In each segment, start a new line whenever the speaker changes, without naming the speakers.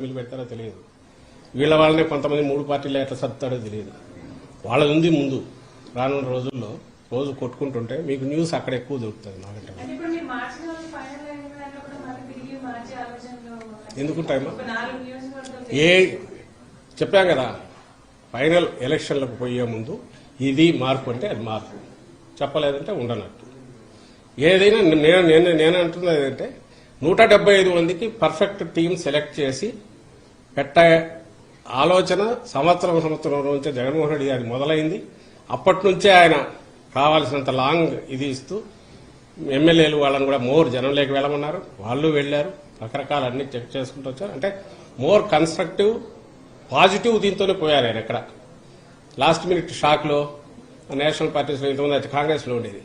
వీళ్ళు పెడతారో తెలియదు. వీళ్ళ వాళ్ళనే కొంతమంది 3 పార్టీలు ఎట్లా సర్దుతాడో తెలియదు. వాళ్ళది ఉంది ముందు. రానున్న రోజుల్లో రోజు కొట్టుకుంటుంటే మీకు న్యూస్ అక్కడ ఎక్కువ దొరుకుతుంది నాకంటే. ఎందుకుంటాయమ్మా? చెప్పాం కదా, ఫైనల్ ఎలక్షన్లకు పోయే ముందు ఇది మార్పు అంటే అది మార్పు, చెప్పలేదంటే ఉండనట్టు. ఏదైనా నేను అంటున్నది ఏంటంటే 175 మందికి పర్ఫెక్ట్ టీం సెలెక్ట్ చేసి పెట్టే ఆలోచన సంవత్సరం నుంచి జగన్మోహన్ రెడ్డి గారి మొదలైంది. అప్పటి నుంచే ఆయన కావాల్సినంత లాంగ్ ఇది ఇస్తూ ఎమ్మెల్యేలు వాళ్ళని కూడా మోర్ జనంలోకి వెళ్ళమన్నారు. వాళ్ళు వెళ్లారు, రకరకాల అన్ని చెక్ చేసుకుంటూ వచ్చారు. అంటే మోర్ కన్స్ట్రక్టివ్ పాజిటివ్ దీంతోనే పోయారు ఆయన. ఎక్కడ లాస్ట్ మినిట్ షాక్ లో నేషనల్ పార్టీస్ లో ఇంతమంది అయితే కాంగ్రెస్ లో ఉండేది.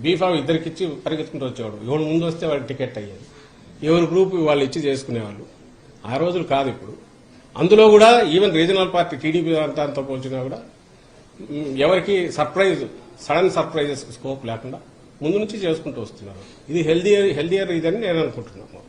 బీఫామ్ ఇద్దరికిచ్చి పరిగెత్తుకుంటూ వచ్చేవాడు. ఎవరు ముందు వస్తే వాడికి టికెట్ అయ్యేది. ఎవరి గ్రూప్ వాళ్ళు ఇచ్చి చేసుకునేవాళ్ళు. ఆ రోజులు కాదు ఇప్పుడు. అందులో కూడా ఈవెన్ రీజనల్ పార్టీ టీడీపీ అంతా పోల్చినా కూడా ఎవరికి సడన్ సర్ప్రైజెస్ స్కోప్ లేకుండా ముందు నుంచి చేసుకుంటూ వస్తున్నారు. ఇది హెల్దియర్ ఇదని నేను అనుకుంటున్నాను.